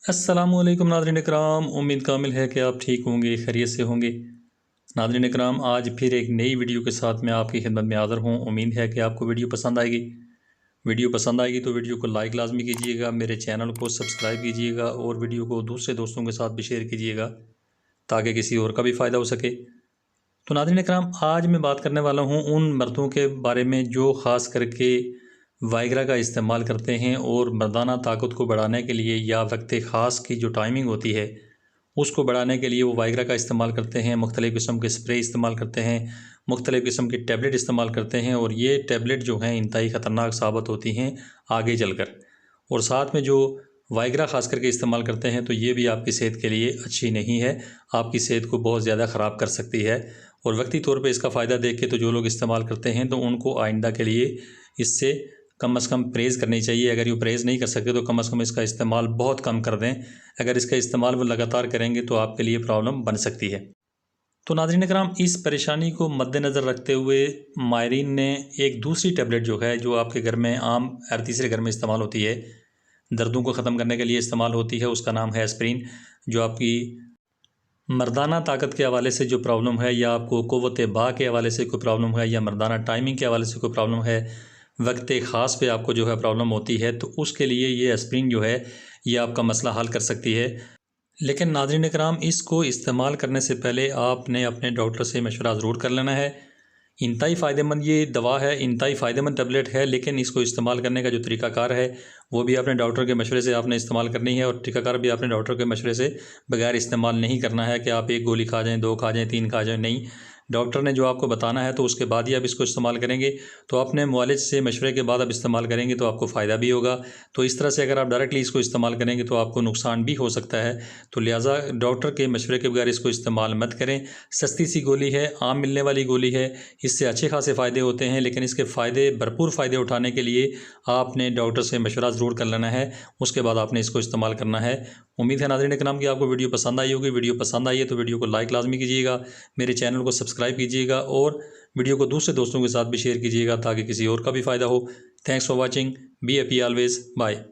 अस्सलामुअलैकुम नाज़रीन इकराम, उम्मीद कामिल है कि आप ठीक होंगे, खैरियत से होंगे। नाज़रीन इकराम, आज फिर एक नई वीडियो के साथ मैं आपकी खिदमत में हाज़िर हूँ। उम्मीद है कि आपको वीडियो पसंद आएगी। वीडियो पसंद आएगी तो वीडियो को लाइक लाजमी कीजिएगा, मेरे चैनल को सब्सक्राइब कीजिएगा और वीडियो को दूसरे दोस्तों के साथ भी शेयर कीजिएगा ताकि किसी और का भी फ़ायदा हो सके। तो नाज़रीन इकराम, आज मैं बात करने वाला हूँ उन मर्दों के बारे में जो ख़ास करके वाइग्रा का इस्तेमाल करते हैं और मर्दाना ताकत को बढ़ाने के लिए या वक्त ख़ास की जो टाइमिंग होती है उसको बढ़ाने के लिए वो वाइग्रा का इस्तेमाल करते हैं। मुख्तलिफ़ किस्म के स्प्रे इस्तेमाल करते हैं, मुख्तलिफ़ किस्म की टैबलेट इस्तेमाल करते हैं और ये टैबलेट जो हैं इंतहाई ख़तरनाक साबित होती हैं आगे चलकर। और साथ में जो वाइग्रा ख़ास करके इस्तेमाल करते हैं तो ये भी आपकी सेहत के लिए अच्छी नहीं है, आपकी सेहत को बहुत ज़्यादा ख़राब कर सकती है। और वक्ती तौर पे इसका फ़ायदा देख के तो जो लोग इस्तेमाल करते हैं तो उनको आइंदा के लिए इससे कम से कम परहेज़ करनी चाहिए। अगर ये परहेज़ नहीं कर सकते तो कम से कम इसका इस्तेमाल बहुत कम कर दें। अगर इसका इस्तेमाल वो लगातार करेंगे तो आपके लिए प्रॉब्लम बन सकती है। तो नाज़रीन इकराम, इस परेशानी को मद्देनज़र रखते हुए माहिरीन ने एक दूसरी टैबलेट जो है, जो आपके घर में आम हर तीसरे घर में इस्तेमाल होती है, दर्दों को ख़त्म करने के लिए इस्तेमाल होती है, उसका नाम है एस्प्रिन। जो आपकी मर्दाना ताकत के हवाले से जो प्रॉब्लम है या आपको क़ुव्वत बा के हवाले से कोई प्रॉब्लम है या मर्दाना टाइमिंग के हवाले से कोई प्रॉब्लम है, वक्त ख़ास पे आपको जो है प्रॉब्लम होती है, तो उसके लिए ये एस्प्रिन जो है ये आपका मसला हल कर सकती है। लेकिन नाज़रीन इकराम, इसको इस्तेमाल करने से पहले आपने अपने डॉक्टर से मशवरा ज़रूर कर लेना है। इंतहाई फ़ायदेमंद ये दवा है, इंतहाई फ़ायदेमंद टैबलेट है, लेकिन इसको इस्तेमाल करने का जो तरीक़ाकार है वो भी अपने डॉक्टर के मशवरे से आपने इस्तेमाल करनी है। और तरीक़ाकार भी अपने डॉक्टर के मशवरे से बगैर इस्तेमाल नहीं करना है कि आप एक गोली खा जाएँ, 2 खा जाएँ, 3 खा जाएँ, नहीं। डॉक्टर ने जो आपको बताना है तो उसके बाद ही आप इसको इस्तेमाल करेंगे। तो अपने मुआलिज से मशवरे के बाद आप इस्तेमाल करेंगे तो आपको फ़ायदा भी होगा। तो इस तरह से अगर आप डायरेक्टली इसको इस्तेमाल करेंगे तो आपको नुकसान भी हो सकता है। तो लिहाजा डॉक्टर के मशवरे के बगैर इसको इस्तेमाल मत करें। सस्ती सी गोली है, आम मिलने वाली गोली है, इससे अच्छे खासे फ़ायदे होते हैं, लेकिन इसके फ़ायदे भरपूर फ़ायदे उठाने के लिए आपने डॉक्टर से मशवरा ज़रूर कर लेना है। उसके बाद आपने इसको इस्तेमाल करना है। उम्मीद है नाज़रीन इकराम कि आपको वीडियो पसंद आई होगी। वीडियो पसंद आई है तो वीडियो को लाइक लाजमी कीजिएगा, मेरे चैनल को सब्सक्राइब कीजिएगा और वीडियो को दूसरे दोस्तों के साथ भी शेयर कीजिएगा ताकि किसी और का भी फ़ायदा हो। Thanks for watching, be happy always, bye.